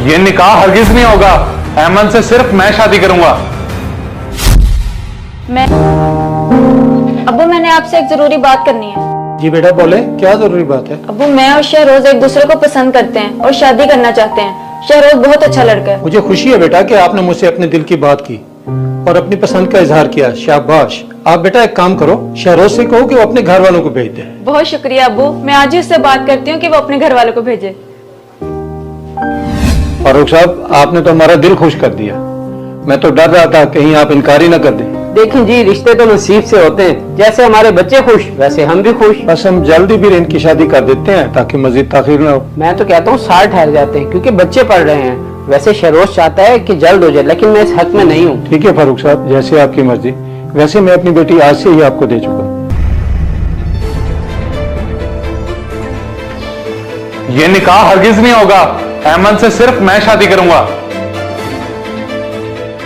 ये निकाह हरगिज नहीं होगा। ऐमन से सिर्फ मैं शादी करूंगा। मैं अब्बू, मैंने आपसे एक जरूरी बात करनी है। जी बेटा बोले, क्या जरूरी बात है? अब्बू, मैं और शहरोज एक दूसरे को पसंद करते हैं और शादी करना चाहते हैं। शहरोज बहुत अच्छा लड़का है। मुझे खुशी है बेटा कि आपने मुझसे अपने दिल की बात की और अपनी पसंद का इजहार किया। शाबाश। आप बेटा एक काम करो, शहरोज से कहो कि वो अपने घर वालों को भेज दे। बहुत शुक्रिया अब्बू, मैं आज ही उससे बात करती हूँ कि वो अपने घर वालों को भेजे। फारूक साहब, आपने तो हमारा दिल खुश कर दिया। मैं तो डर रहा था कहीं आप इनकार ही ना कर दें। देखें जी, रिश्ते तो नसीब से होते हैं। जैसे हमारे बच्चे खुश, वैसे हम भी खुश। बस हम जल्दी भी इनकी शादी कर देते हैं ताकि मजीद ताखिर ना हो। मैं तो कहता हूँ साल ठहर जाते हैं क्योंकि बच्चे पढ़ रहे हैं। वैसे शहरोज चाहता है कि जल्द हो जाए, लेकिन मैं इस हक में नहीं हूँ। ठीक है फारूक साहब, जैसे आपकी मर्जी। वैसे मैं अपनी बेटी आज से ही आपको दे चुका। ये निकाह हरगिज नहीं होगा। ऐमन से सिर्फ मैं शादी करूंगा।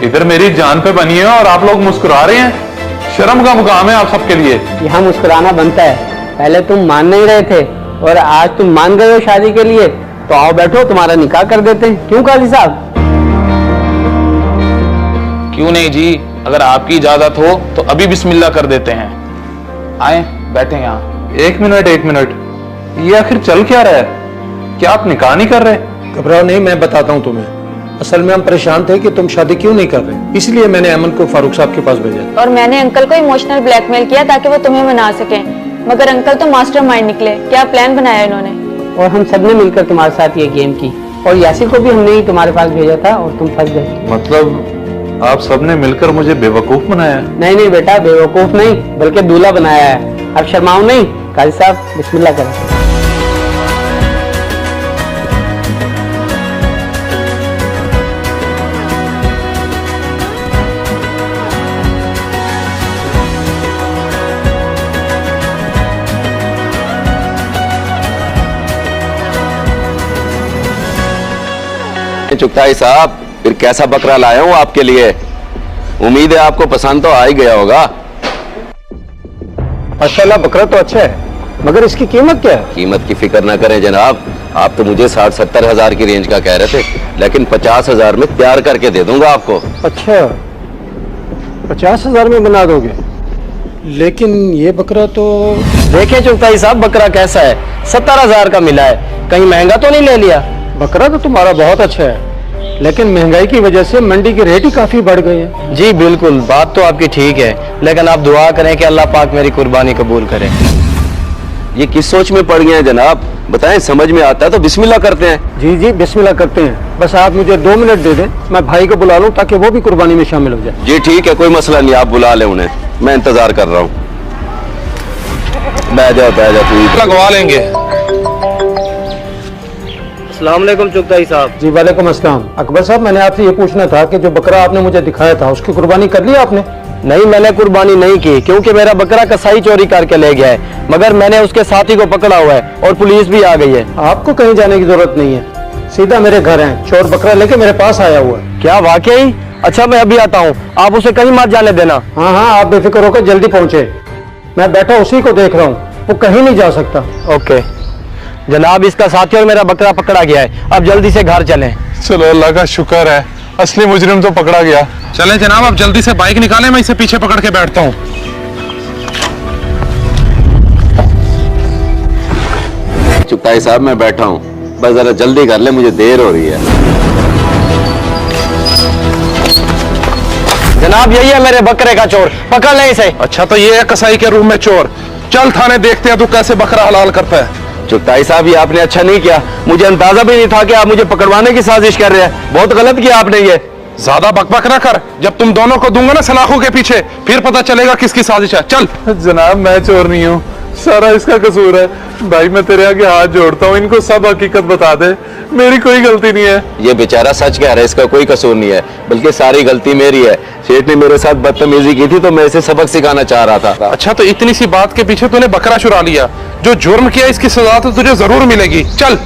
इधर मेरी जान पे बनी है और आप लोग मुस्कुरा रहे हैं। शर्म का मुकाम है आप सबके लिए। यहाँ मुस्कुराना बनता है। पहले तुम मान नहीं रहे थे और आज तुम मान गए हो शादी के लिए, तो आओ बैठो, तुम्हारा निकाह कर देते हैं। क्यों काजी साहब? क्यों नहीं जी, अगर आपकी इजाजत हो तो अभी बिस्मिल्लाह कर देते हैं। आए बैठे यहाँ। एक मिनट, ये आखिर चल क्या रहा है? क्या आप निकाह नहीं कर रहे? घबराओ नहीं, मैं बताता हूँ तुम्हें। असल में हम परेशान थे कि तुम शादी क्यों नहीं कर रहे, इसलिए मैंने अमन को फारूक साहब के पास भेजा। और मैंने अंकल को इमोशनल ब्लैकमेल किया ताकि वो तुम्हें मना सके, मगर अंकल तो मास्टरमाइंड निकले। क्या प्लान बनाया इन्होंने? और हम सबने मिलकर तुम्हारे साथ ये गेम की, और यासिर को भी हमने ही तुम्हारे पास भेजा था और तुम फंस गए। मतलब आप सबने मिलकर मुझे बेवकूफ बनाया? नहीं बेटा, बेवकूफ नहीं बल्कि दूल्हा बनाया है। अब शर्माओ नहीं। काजी साहब बिस्मिल्लाह करें। चुगताई साहब, फिर कैसा बकरा लाया हूं आपके लिए। उम्मीद है आपको पसंद तो आ ही गया होगा। माशाल्लाह, बकरा तो अच्छा है, मगर इसकी कीमत क्या है? कीमत की फिक्र ना करें जनाब, आप तो मुझे 60-70 हजार की रेंज का कह रहे थे, लेकिन 50 हजार में तैयार करके दे दूंगा आपको। अच्छा, 50 हजार में बना दोगे? लेकिन ये बकरा तो... देखें चुगताई साहब, बकरा कैसा है, 70 हजार का मिला है। कहीं महंगा तो नहीं ले लिया? बकरा तो तुम्हारा बहुत अच्छा है, लेकिन महंगाई की वजह से मंडी के रेट ही काफी बढ़ गए हैं। जी बिल्कुल, बात तो आपकी ठीक है, लेकिन आप दुआ करें कि अल्लाह पाक मेरी कुर्बानी कबूल करे। ये किस सोच में पड़ गए हैं जनाब, बताएं, समझ में आता है तो बिस्मिल्लाह करते हैं। जी बिस्मिल्लाह करते हैं। बस आप मुझे 2 मिनट दे दें, मैं भाई को बुला लूं ताकि वो भी कुर्बानी में शामिल हो जाए। जी ठीक है, कोई मसला नहीं, आप बुला लें उन्हें, मैं इंतजार कर रहा हूँ। बैठ जाओ तू। लगवा लेंगे। अस्सलाम वालेकुम चुगताई साहब। जी वालेकुम अस्सलाम। अकबर साहब, मैंने आपसे ये पूछना था कि जो बकरा आपने मुझे दिखाया था उसकी कुर्बानी कर ली आपने? नहीं, मैंने कुर्बानी नहीं की क्योंकि मेरा बकरा कसाई चोरी करके ले गया है, मगर मैंने उसके साथी को पकड़ा हुआ है और पुलिस भी आ गई है। आपको कहीं जाने की जरूरत नहीं है, सीधा मेरे घर है। चोर बकरा लेके मेरे पास आया हुआ है। क्या वाकई? अच्छा, मैं अभी आता हूँ, आप उसे कहीं मत जाने देना। हाँ, आप बेफिक्र होकर जल्दी पहुंचे। मैं बैठा उसी को देख रहा हूँ, वो कहीं नहीं जा सकता। ओके जनाब, इसका साथी और मेरा बकरा पकड़ा गया है, अब जल्दी से घर चलें। चलो, अल्लाह का शुक्र है, असली मुजरिम तो पकड़ा गया। चलें जनाब, अब जल्दी से बाइक निकालें, मैं इसे पीछे पकड़ के बैठता हूँ। चुगताई साहब मैं बैठा हूँ, बस जरा जल्दी कर ले, मुझे देर हो रही है। जनाब यही है मेरे बकरे का चोर, पकड़ ले इसे। अच्छा, तो ये है कसाई के रूम में चोर। चल थाने देखते हैं तू कैसे बकरा हलाल करता है। चुगताई साहब, ये आपने अच्छा नहीं किया, मुझे अंदाजा भी नहीं था कि आप मुझे पकड़वाने की साजिश कर रहे हैं। बहुत गलत किया आपने ये। ज्यादा बकबक ना कर, जब तुम दोनों को दूंगा ना सलाखों के पीछे, फिर पता चलेगा किसकी साजिश है। चल। जनाब मैं चोर नहीं हूँ, सारा इसका कसूर है। भाई मैं तेरे आगे हाथ जोड़ता हूँ, इनको सब हकीकत बता दे, मेरी कोई गलती नहीं है। ये बेचारा सच कह रहा है, इसका कोई कसूर नहीं है, बल्कि सारी गलती मेरी है। सेठ ने मेरे साथ बदतमीजी की थी तो मैं इसे सबक सिखाना चाह रहा था। अच्छा, तो इतनी सी बात के पीछे तूने बकरा चुरा लिया। जो जुर्म किया इसकी सजा तो तुझे जरूर मिलेगी। चल।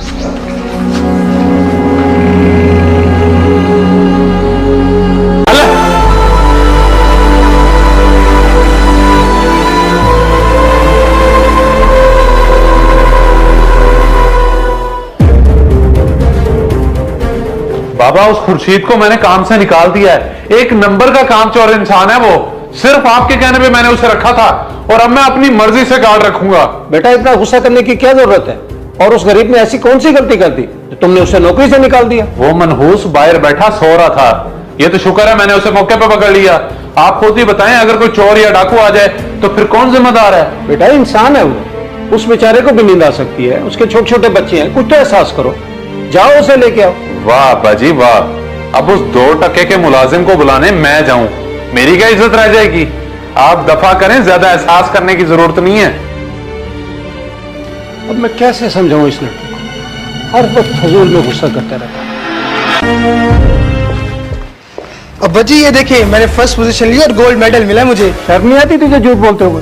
बाबा उस खुर्शीद को मैंने काम से निकाल दिया है। एक नंबर का कामचोर इंसान है वो। सिर्फ आपके कहने पे मैंने उसे रखा था और अब मैं अपनी मर्जी से गार्ड रखूंगा। बेटा इतना गुस्सा करने की क्या जरूरत है? और उस गरीब ने ऐसी कौन सी गलती कर दी जो तुमने उसे नौकरी से निकाल दिया? वो मनहूस बाहर बैठा सो रहा था। ये तो शुक्र है मैंने उसे मौके पे पकड़ लिया। आप खुद ही बताएं, अगर कोई चोर या डाकू आ जाए तो फिर कौन जिम्मेदार है? बेटा इंसान है वो, उस बेचारे को भी नींद आ सकती है, उसके छोटे छोटे बच्चे हैं, कुछ तो एहसास करो। जाओ उसे लेके आओ। वाह बाजी वाह, अब उस 2 टके के मुलाजिम को बुलाने मैं जाऊं, मेरी क्या इज्जत रह जाएगी? आप दफा करें, ज्यादा एहसास करने की जरूरत नहीं है। अब मैं कैसे समझाऊं इस लड़के को, हर वक्त फजूल में गुस्सा करता रहता है। अब्बा जी ये देखिए, मैंने फर्स्ट पोजीशन ली और गोल्ड मेडल मिला मुझे। शर्म नहीं आती तुझे झूठ बोलते हुए?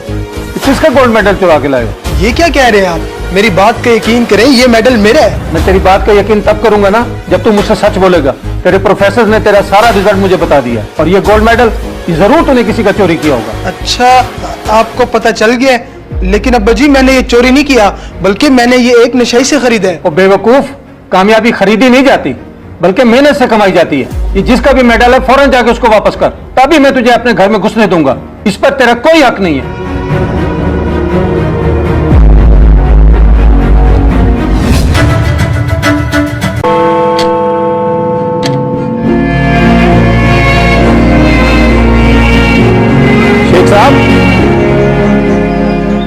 किसका गोल्ड मेडल चुरा के लाए हो? ये क्या कह रहे हैं आप? मेरी बात का यकीन करें, ये मेडल मेरा है। मैं तेरी बात का यकीन तब करूंगा ना जब तू मुझसे सच बोलेगा। तेरे प्रोफेसर ने तेरा सारा रिजल्ट मुझे बता दिया, और ये गोल्ड मेडल जरूर तूने किसी का चोरी किया होगा। अच्छा, आपको पता चल गया? लेकिन अब्बा जी मैंने ये चोरी नहीं किया, बल्कि मैंने ये एक नशाई से खरीदा है। और बेवकूफ, कामयाबी खरीदी नहीं जाती बल्कि मेहनत से कमाई जाती है। ये जिसका भी मेडल है फौरन जाके उसको वापस कर, तभी मैं तुझे अपने घर में घुसने दूंगा। इस पर तेरा कोई हक नहीं है। शेख साहब,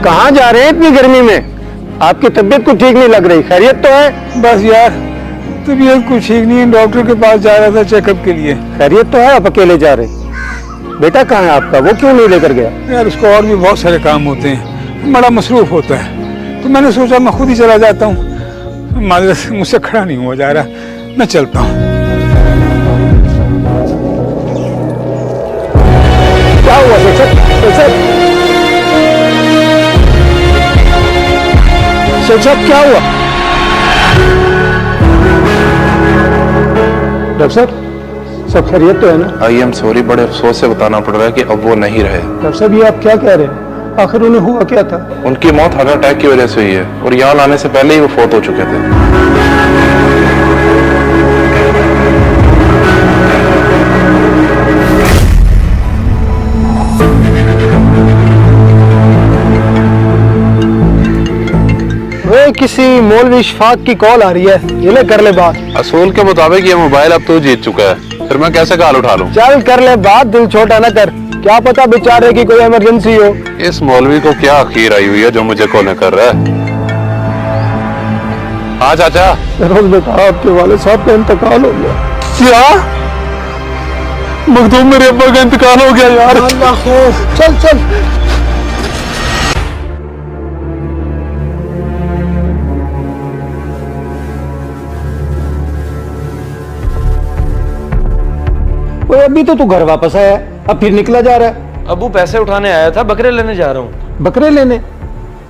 कहाँ जा रहे हैं इतनी गर्मी में? आपकी तबीयत को ठीक नहीं लग रही, खैरियत तो है? बस यार तबीयत कुछ ठीक नहीं है, डॉक्टर के पास जा रहा था चेकअप के लिए। खैरियत तो है? आप अकेले जा रहे? बेटा कहाँ है आपका, वो क्यों नहीं लेकर गया? यार उसको और भी बहुत सारे काम होते हैं, बड़ा मसरूफ होता है, तो मैंने सोचा मैं खुद ही चला जाता हूँ। माजरत से मुझसे खड़ा नहीं हुआ जा रहा, मैं चलता हूँ। क्या हुआ शेख साहब, क्या हुआ? डॉक्टर साहब, सब खैरियत तो है ना? आई एम सॉरी, बड़े अफसोस से बताना पड़ रहा है कि अब वो नहीं रहे। डॉक्टर साहब ये आप क्या कह रहे हैं? आखिर उन्हें हुआ क्या था? उनकी मौत हार्ट अटैक की वजह से हुई है और यहाँ लाने से पहले ही वो फौत हो चुके थे। किसी मौलवी इशफाक की कॉल आ रही है, ये ले कर ले बात। असूल के मुताबिक ये मोबाइल अब तो जीत चुका है, फिर मैं कैसे कॉल उठा लूं? चल कर ले बात, दिल छोटा ना कर, क्या पता बेचारे की कोई इमरजेंसी हो। इस मौलवी को क्या अखीर आई हुई है जो मुझे कॉल कर रहा है? हाँ चाचा। रोज बेटा आपके वाले साहब का इंतकाल हो गया। क्या? मखदूम मेरे अब्बा का इंतकाल हो गया यार। अल्लाह खौफ, चल चल। ओए अभी तो तू घर वापस आया, अब फिर निकला जा रहा है। अबू पैसे उठाने आया था, बकरे लेने जा रहा हूँ। बकरे लेने?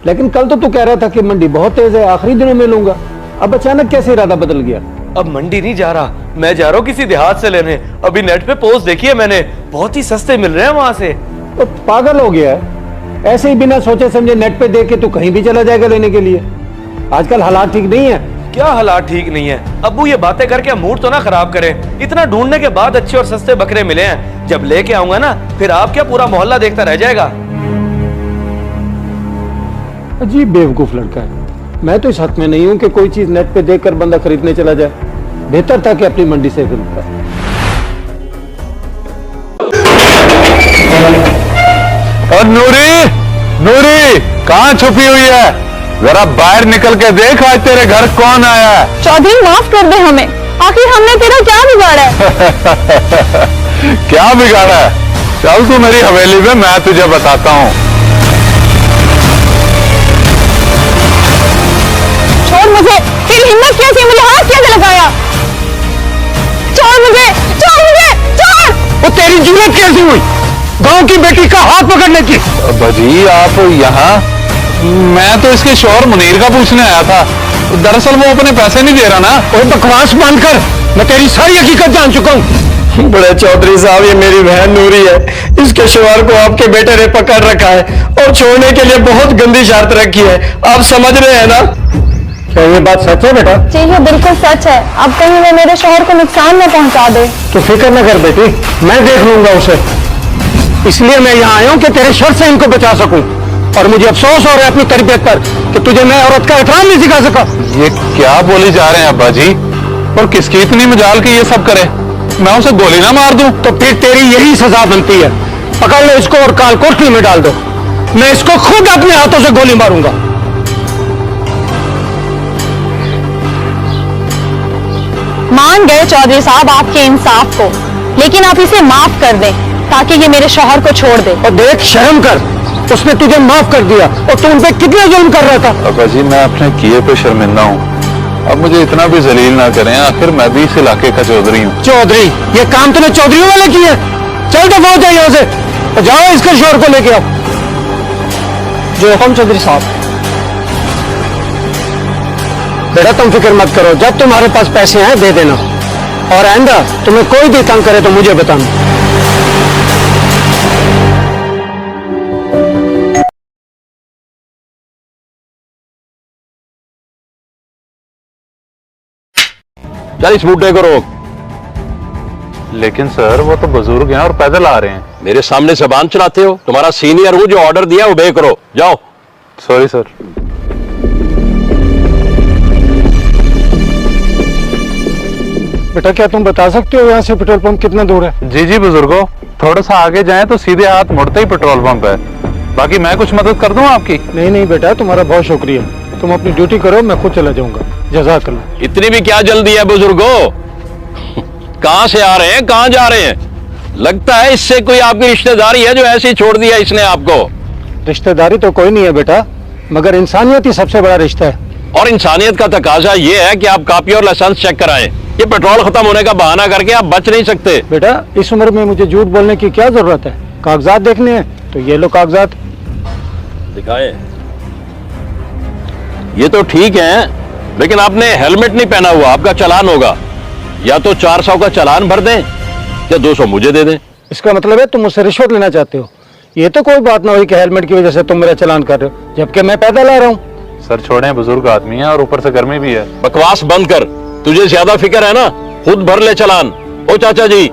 लेकिन कल तो तू कह रहा था कि मंडी बहुत तेज है, आखिरी दिनों में लूंगा। अब अचानक कैसे इरादा बदल गया? अब मंडी नहीं जा रहा, मैं जा रहा हूँ किसी देहात से लेने। अभी नेट पे पोस्ट देखी है मैंने, बहुत ही सस्ते मिल रहे हैं वहां से। तो पागल हो गया है? ऐसे ही बिना सोचे समझे नेट पे देख के तू कहीं भी चला जाएगा लेने के लिए? आजकल हालात ठीक नहीं है। क्या हालात ठीक नहीं है? अबू ये बातें करके मूड तो ना खराब करें। इतना ढूंढने के बाद अच्छे और सस्ते बकरे मिले हैं, जब लेके आऊंगा ना फिर आप क्या पूरा मोहल्ला देखता रह जाएगा। अजीब बेवकूफ लड़का है। मैं तो इस हक में नहीं हूं कि कोई चीज नेट पे देखकर बंदा खरीदने चला जाए। बेहतर था कि अपनी मंडी से खरीदता। और नूरी, नूरी कहाँ छुपी हुई है? जरा बाहर निकल के देख, आज तेरे घर कौन आया है। चौधरी माफ कर दे हमें, आखिर हमने तेरा क्या बिगाड़ा है? क्या बिगाड़ा है? चल तू मेरी हवेली में, मैं तुझे बताता हूँ। छोड़ मुझे, तेरी हिम्मत कैसी, मुझे हाथ कैसे लगाया? छोड़ मुझे, छोड़ मुझे, छोड़! वो तेरी जुर्रत कैसी हुई गांव की बेटी का हाथ पकड़ने की? बाजी आप यहाँ? मैं तो इसके शौहर मुनीर का पूछने आया था। दरअसल वो अपने पैसे नहीं दे रहा ना। और बकवास बंद कर, मैं तेरी सारी हकीकत जान चुका हूँ। बड़े चौधरी साहब, ये मेरी बहन नूरी है, इसके शौहर को आपके बेटे ने पकड़ रखा है और छोड़ने के लिए बहुत गंदी शर्त रखी है। आप समझ रहे हैं ना? क्या ये बात सच है बेटा? जी ये बिल्कुल सच है। अब कहीं वो मेरे शोहर को नुकसान न पहुंचा दे। तो फिक्र न कर बेटी, मैं देख लूंगा उसे। इसलिए मैं यहाँ आया हूँ कि तेरे शर से इनको बचा सकूं। और मुझे अफसोस हो रहा है अपनी तरबियत पर कि तुझे मैं औरत का एहतराम नहीं सिखा सका। ये क्या बोली जा रहे हैं अब्बा जी? और किसकी इतनी मजाल की ये सब करे? मैं उसे गोली ना मार दूं? तो फिर तेरी यही सजा बनती है। पकड़ लो इसको और काल कोठरी में डाल दो। मैं इसको खुद अपने हाथों से गोली मारूंगा। मान गए चौधरी साहब आपके इंसाफ को, लेकिन आप इसे माफ कर दें ताकि ये मेरे शौहर को छोड़ दे। और देख, शर्म कर, उसने तुझे माफ कर दिया और तू उन पे कितना जुल्म कर रहा था। अब्बा जी मैं अपने किए पे शर्मिंदा हूँ। अब मुझे इतना भी जलील ना करें, आखिर मैं भी इस इलाके का चौधरी हूँ। चौधरी? ये काम तूने चौधरी वाले किए? चल दफा हो जाए यहाँ से और जाओ इसके शोर को लेके आओ। जो हुक्म चौधरी साहब। बेटा तुम फिक्र मत करो, जब तुम्हारे पास पैसे हैं दे देना, और आइंदा तुम्हें कोई भी तंग करे तो मुझे बताना। चल इस बूटे को रोक। लेकिन सर वो तो बुजुर्ग हैं और पैदल आ रहे हैं। मेरे सामने जबान चलाते हो? तुम्हारा सीनियर हूं, जो ऑर्डर दिया ओबे करो। जाओ। Sorry sir. बेटा क्या तुम बता सकते हो यहाँ से पेट्रोल पंप कितना दूर है? जी जी बुजुर्गो, थोड़ा सा आगे जाएं तो सीधे हाथ मुड़ते ही पेट्रोल पंप है। बाकी मैं कुछ मदद कर दूं आपकी? नहीं नहीं बेटा, तुम्हारा बहुत शुक्रिया। तुम अपनी ड्यूटी करो, मैं खुद चला जाऊंगा। जज़ाकल्लाह। इतनी भी क्या जल्दी है बुजुर्गो? कहां से आ रहे हैं, कहां जा रहे हैं? लगता है इससे कोई आपकी रिश्तेदारी है जो ऐसे ही छोड़ दिया इसने आपको। रिश्तेदारी तो कोई नहीं है बेटा, मगर इंसानियत ही सबसे बड़ा रिश्ता है। और इंसानियत का तकाजा ये है कि आप कॉपी और लाइसेंस चेक कराएं। ये पेट्रोल खत्म होने का बहाना करके आप बच नहीं सकते। बेटा इस उम्र में मुझे झूठ बोलने की क्या जरूरत है? कागजात देखने हैं तो ये लो कागजात। दिखाएं। ये तो ठीक है, लेकिन आपने हेलमेट नहीं पहना हुआ, आपका चालान होगा। या तो 400 का चालान भर दें या 200 मुझे दे दें। इसका मतलब है तुम मुझसे रिश्वत लेना चाहते हो? ये तो कोई बात ना हुई कि हेलमेट की वजह से तुम मेरा चालान कर रहे हो, जबकि मैं पैदल आ रहा हूँ। सर छोड़ें, बुजुर्ग आदमी है और ऊपर से गर्मी भी है। बकवास बंद कर, तुझे ज्यादा फिक्र है ना, खुद भर ले चालान। ओ चाचा जी,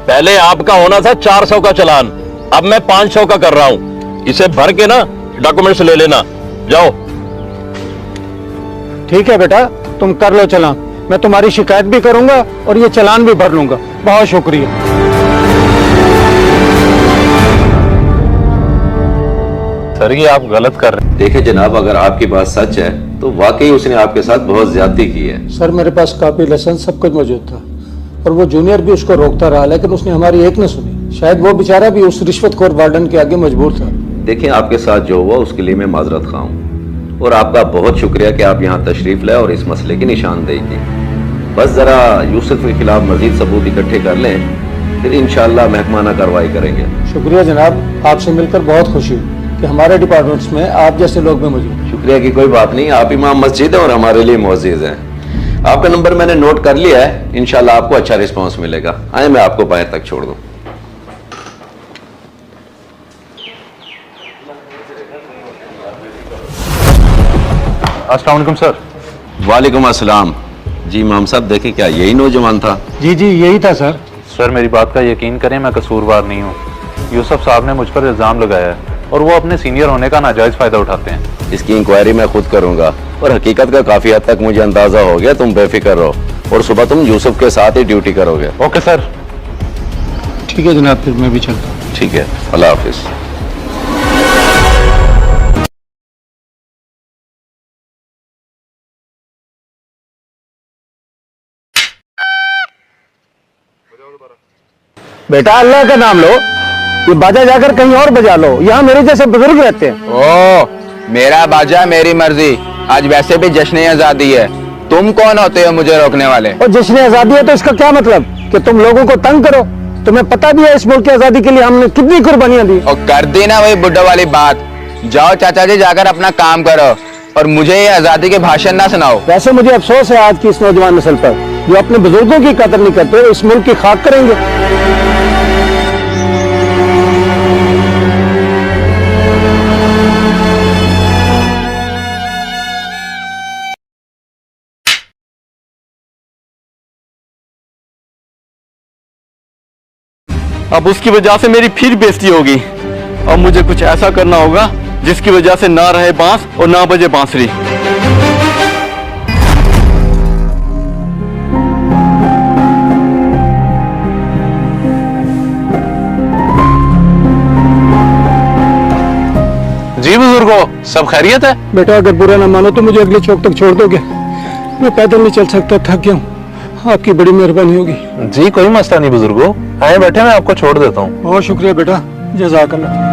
पहले आपका होना था 400 का चालान, अब मैं 500 का कर रहा हूँ। इसे भर के ना डॉक्यूमेंट्स ले लेना। जाओ। ठीक है बेटा, तुम कर लो चालान, मैं तुम्हारी शिकायत भी करूंगा और ये चालान भी भर लूंगा। बहुत शुक्रिया। सर ये आप गलत कर रहे हैं। देखिए जनाब, अगर आपकी बात सच है तो वाकई उसने आपके साथ बहुत ज्यादती की है। सर मेरे पास कापी लाइसेंस सब कुछ मौजूद था और वो जूनियर भी उसको रोकता रहा, लेकिन उसने हमारी एक न सुनी। शायद वो बेचारा भी उस रिश्वतखोर वार्डन के आगे मजबूर था। देखिए आपके साथ जो हुआ उसके लिए मैं माजरत खा हूँ और आपका बहुत शुक्रिया कि आप यहाँ तशरीफ लाए और इस मसले की निशानदेही की। बस जरा यूसुफ के खिलाफ मजीद सबूत इकट्ठे कर लें, फिर इंशाअल्लाह महकमाना कार्रवाई करेंगे। शुक्रिया जनाब, आपसे मिलकर बहुत खुशी हुई कि हमारे डिपार्टमेंट्स में आप जैसे लोग भी मौजूद हैं। शुक्रिया की कोई बात नहीं, आप इमाम मस्जिद है और हमारे लिए मोअज़्ज़िज़ हैं। आपका नंबर मैंने नोट कर लिया है, इंशाल्लाह आपको अच्छा रिस्पांस मिलेगा। आए मैं आपको बाहर तक छोड़ दूं। अस्सलाम वालेकुम सर। वालेकुम अस्सलाम। जी इमाम साहब, देखिए क्या यही नौजवान था? जी जी यही था सर। सर मेरी बात का यकीन करें, मैं कसूरवार नहीं हूँ। यूसुफ साहब ने मुझ पर इल्जाम लगाया है और वो अपने सीनियर होने का नाजायज फायदा उठाते हैं। इसकी इंक्वायरी मैं खुद करूंगा और हकीकत का काफी हद तक मुझे अंदाजा हो गया। तुम बेफिक्र रहो और सुबह तुम यूसुफ के साथ ही ड्यूटी करोगे। Okay sir. ठीक है जनाब, फिर मैं भी चलता हूँ। ठीक है, अल्लाह हाफिज। बेटा अल्लाह का नाम लो, ये बाजा जाकर कहीं और बजा लो, यहाँ मेरे जैसे बुजुर्ग रहते हैं। ओ, मेरा बाजा मेरी मर्जी। आज वैसे भी जश्न आजादी है, तुम कौन होते हो मुझे रोकने वाले? और जश्न आजादी है तो इसका क्या मतलब कि तुम लोगों को तंग करो? तुम्हें पता भी है इस मुल्क की आजादी के लिए हमने कितनी कुर्बानियां दी। और कर दी ना वही बुड्ढा वाली बात। जाओ चाचा जी, जाकर अपना काम करो और मुझे ये आजादी के भाषण ना सुनाओ। वैसे मुझे अफसोस है आज की इस नौजवान नस्ल पर, जो अपने बुजुर्गों की कदर नहीं करते, इस मुल्क की खाक करेंगे। अब उसकी वजह से मेरी फिर बेइज्जती होगी। अब मुझे कुछ ऐसा करना होगा जिसकी वजह से ना रहे बांस और ना बजे बांसुरी। जी बुजुर्गो, सब खैरियत है? बेटा अगर बुरा ना मानो तो मुझे अगले चौक तक छोड़ दोगे? मैं पैदल नहीं चल सकता, थक गया हूँ। आपकी बड़ी मेहरबानी होगी। जी कोई मसला नहीं बुजुर्गो, आए बैठे, मैं आपको छोड़ देता हूँ। बहुत शुक्रिया बेटा, जज़ाकल्लाह।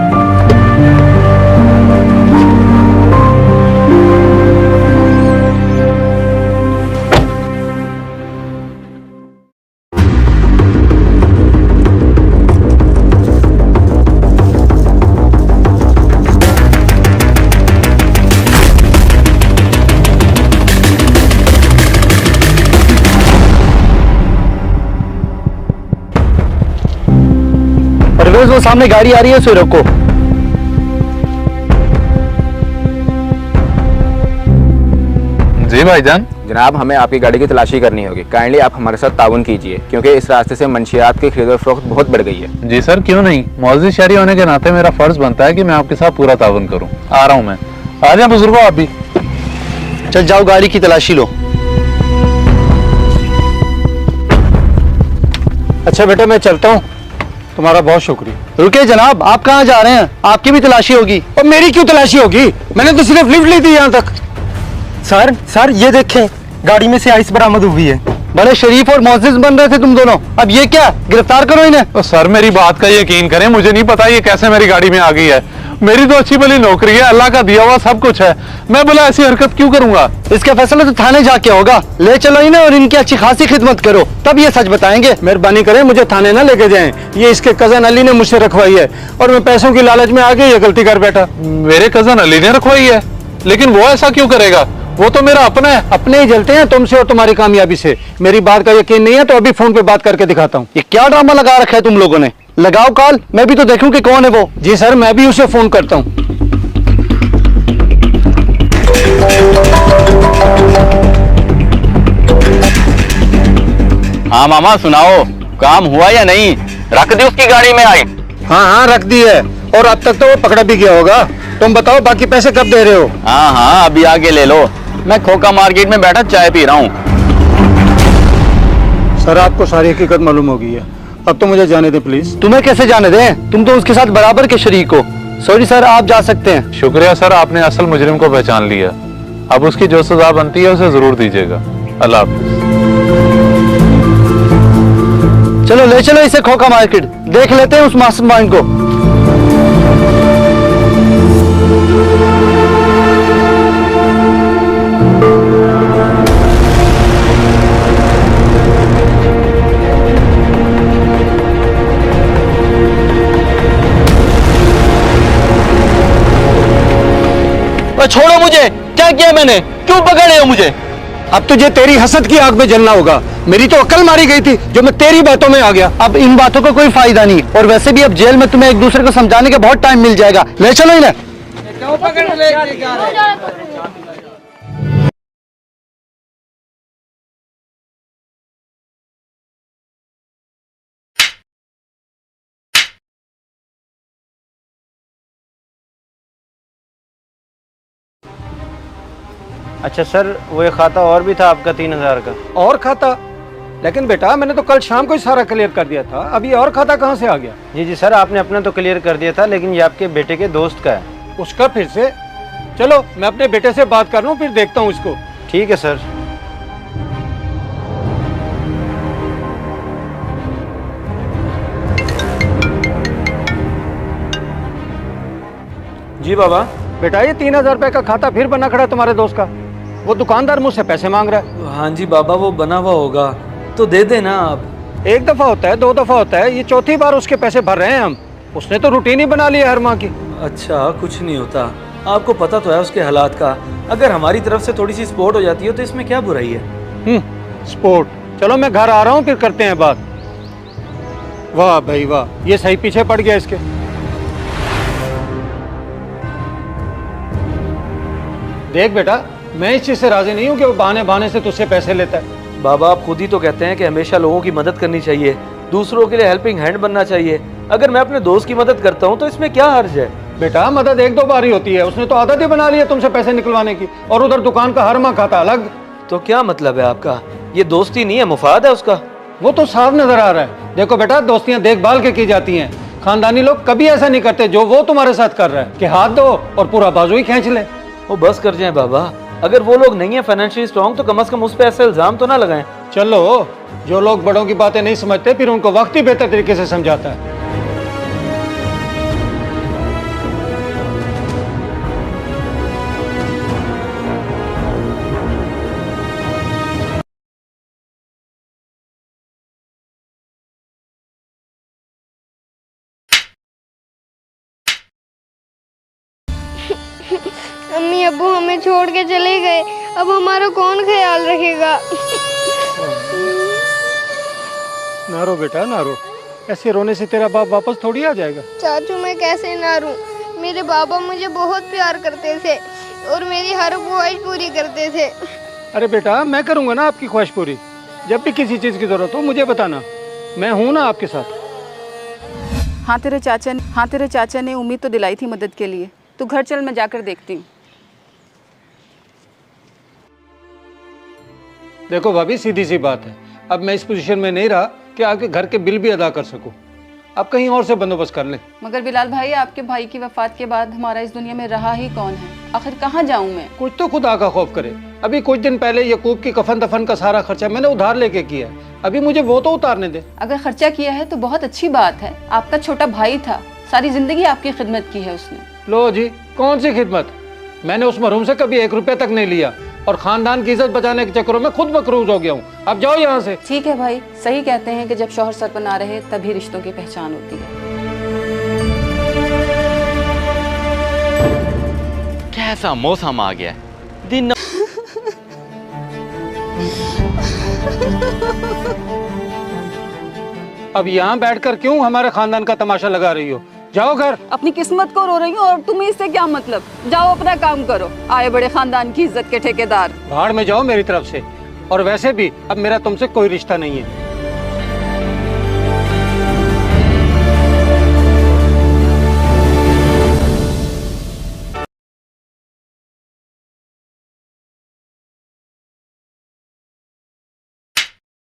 परवेज, वो सामने गाड़ी आ रही है, उसे रोको। जी भाईजान। जनाब, हमें आपकी गाड़ी की तलाशी करनी होगी। काइंडली आप हमारे साथ ताउन कीजिए, क्योंकि इस रास्ते से मंशियात की खरीद और फरोख्त बहुत बढ़ गई है। जी सर, क्यों नहीं, मौजूद शहरी होने के नाते मेरा फर्ज बनता है कि मैं आपके साथ पूरा ताउन करूं। आ रहा हूं मैं। आ जाए बुजुर्गो आप भी। चल जाओ, गाड़ी की तलाशी लो। अच्छा बेटा, मैं चलता हूँ, तुम्हारा बहुत शुक्रिया। रुके जनाब, आप कहाँ जा रहे हैं? आपकी भी तलाशी होगी। और मेरी क्यों तलाशी होगी? मैंने तो सिर्फ लिफ्ट ली थी यहाँ तक। सर ये देखें, गाड़ी में से आइस बरामद हुई है। बड़े शरीफ और मोअज़्ज़िज़ बन रहे थे तुम दोनों, अब ये क्या? गिरफ्तार करो इन्हें। तो सर मेरी बात का यकीन करें, मुझे नहीं पता ये कैसे मेरी गाड़ी में आ गई है। मेरी तो अच्छी भली नौकरी है, अल्लाह का दिया हुआ सब कुछ है। मैं बोला ऐसी हरकत क्यों करूंगा? इसका फैसला तो थाने जाके होगा। ले चलो इन्हें और इनकी अच्छी खासी खिदमत करो, तब ये सच बताएंगे। मेहरबानी करें, मुझे थाने ना लेके जाएं। ये इसके कजन अली ने मुझसे रखवाई है और मैं पैसों की लालच में आके ये गलती कर बैठा। मेरे कजन अली ने रखवाई है? लेकिन वो ऐसा क्यों करेगा? वो तो मेरा अपना है। अपने ही जलते हैं तुमसे और तुम्हारी कामयाबी से। मेरी बात का यकीन नहीं है तो अभी फोन पे बात करके दिखाता हूँ। ये क्या ड्रामा लगा रखा है तुम लोगों ने? लगाओ कॉल, मैं भी तो देखूं कि कौन है वो। जी सर, मैं भी उसे फोन करता हूँ। हाँ मामा, सुनाओ, काम हुआ या नहीं? रख दी उसकी गाड़ी में आई? हाँ रख दी है, और अब तक तो वो पकड़ा भी गया होगा। तुम बताओ बाकी पैसे कब दे रहे हो? हाँ, अभी आगे ले लो। मैं खोखा मार्केट में बैठा चाय पी रहा हूँ। सर आपको सारी हकीकत मालूम हो गई है, अब तो मुझे जाने दे प्लीज। तुम्हें कैसे जाने दें? तुम तो उसके साथ बराबर के शरीक हो। सॉरी सर, आप जा सकते हैं। शुक्रिया सर, आपने असल मुजरिम को पहचान लिया। अब उसकी जो सजा बनती है उसे जरूर दीजिएगा। अल्लाह हाफिज। चलो ले चलो इसे खोखा मार्केट, देख लेते हैं उस मास्टरमाइंड को। छोड़ो मुझे, क्या किया मैंने? क्यों पकड़ रहे हो मुझे? अब तुझे तेरी हसद की आग में जलना होगा। मेरी तो अक्ल मारी गई थी जो मैं तेरी बातों में आ गया। अब इन बातों का कोई फायदा नहीं, और वैसे भी अब जेल में तुम्हें एक दूसरे को समझाने का बहुत टाइम मिल जाएगा। ले चलो इन्हें। अच्छा सर, वो एक खाता और भी था आपका 3000 का। और खाता? लेकिन बेटा मैंने तो कल शाम को ही सारा क्लियर कर दिया था, अभी और खाता कहाँ से आ गया? जी सर, आपने अपना तो क्लियर कर दिया था, लेकिन ये आपके बेटे के दोस्त का है। उसका फिर से? चलो मैं अपने बेटे से बात कर लूं, फिर देखता हूँ इसको। ठीक है सर। जी बाबा। बेटा ये 3000 रुपए का खाता फिर बना खड़ा है तुम्हारे दोस्त का। वो दुकानदार मुझसे पैसे मांग रहा है। हाँ जी बाबा, वो बना हुआ होगा तो दे देना आप। एक दफा होता है, दो दफा होता है, ये चौथी बार उसके पैसे भर रहे हैं हम। उसने तो रूटीन ही बना लिया हर माह की। अच्छा, कुछ नहीं होता, आपको पता तो है उसके हालात का। अगर हमारी तरफ से थोड़ी सी सपोर्ट हो जाती है तो इसमें क्या बुराई है? सपोर्ट? चलो मैं घर आ रहा हूँ, फिर करते हैं बात। वाह भाई वाह, ये सही पीछे पड़ गया इसके। देख बेटा, मैं इस चीज से राजी नहीं हूँ कि वो बहाने बहाने से तुझसे पैसे लेता है। बाबा, आप खुद ही तो कहते हैं कि हमेशा लोगों की मदद करनी चाहिए। दूसरों के लिए हेल्पिंग हैंड बनना चाहिए। अगर मैं अपने दोस्त की मदद करता हूँ तो इसमें क्या हर्ज है? बेटा मदद एक दो बार ही होती है, उसने तो आदत ही बना ली है तुमसे पैसे निकलवाने की, और उधर दुकान का हर माह खाता अलग। तो क्या मतलब है आपका? ये दोस्ती नहीं है, मुफाद है उसका। वो तो साफ नजर आ रहा है। देखो बेटा, दोस्तियां देखभाल के की जाती हैं, खानदानी लोग कभी ऐसा नहीं करते जो वो तुम्हारे साथ कर रहा है कि हाथ दो और पूरा बाजू ही खींच ले। वो बस कर जाए बाबा, अगर वो लोग नहीं है फाइनेंशियली स्ट्रांग तो कम से कम उस पर ऐसे इल्जाम तो ना लगाएं। चलो, जो लोग बड़ों की बातें नहीं समझते फिर उनको वक्त ही बेहतर तरीके से समझाता है। अम्मी अब्बू हमें छोड़ के चले गए, अब हमारा कौन ख्याल रखेगा? ना रो बेटा ना रो, ऐसे रोने से तेरा बाप वापस थोड़ी आ जाएगा। चाचू मैं कैसे ना रूं? मेरे बाबा मुझे बहुत प्यार करते थे और मेरी हर ख्वाहिश पूरी करते थे। अरे बेटा, मैं करूंगा ना आपकी ख्वाहिश पूरी। जब भी किसी चीज की जरूरत हो मुझे बताना, मैं हूं ना आपके साथ। हाँ तेरे चाचा ने उम्मीद तो दिलाई थी मदद के लिए। तू घर चल, मैं जाकर देखती हूँ। देखो भाभी, सीधी सी बात है, अब मैं इस पोजीशन में नहीं रहा कि आपके घर के बिल भी अदा कर सकूं। आप कहीं और से बंदोबस्त कर लें। मगर बिलाल भाई, आपके भाई की वफात के बाद हमारा इस दुनिया में रहा ही कौन है? आखिर कहाँ जाऊँ मैं? कुछ तो खुदा का खौफ करे। अभी कुछ दिन पहले यकूब की कफन दफन का सारा खर्चा मैंने उधार लेके किया है, अभी मुझे वो तो उतारने दे। अगर खर्चा किया है तो बहुत अच्छी बात है। आपका छोटा भाई था, सारी जिंदगी आपकी खिदमत की है उसने। लो जी, कौन सी खिदमत? मैंने उस मरहूम से कभी 1 रुपया तक नहीं लिया और खानदान की इज्जत बचाने के चक्करों में खुद मकरूज हो गया हूँ। अब जाओ यहाँ से। ठीक है भाई, सही कहते हैं कि जब शौहर सर पर ना रहे तभी रिश्तों की पहचान होती है। कैसा मौसम आ गया दिन। अब यहाँ बैठकर क्यों हमारे खानदान का तमाशा लगा रही हो? जाओ घर। अपनी किस्मत को रो रही हूँ और तुम्हें इससे क्या मतलब? जाओ अपना काम करो, आए बड़े खानदान की इज्जत के ठेकेदार। भाड़ में जाओ मेरी तरफ से। और वैसे भी अब मेरा तुमसे कोई रिश्ता नहीं है।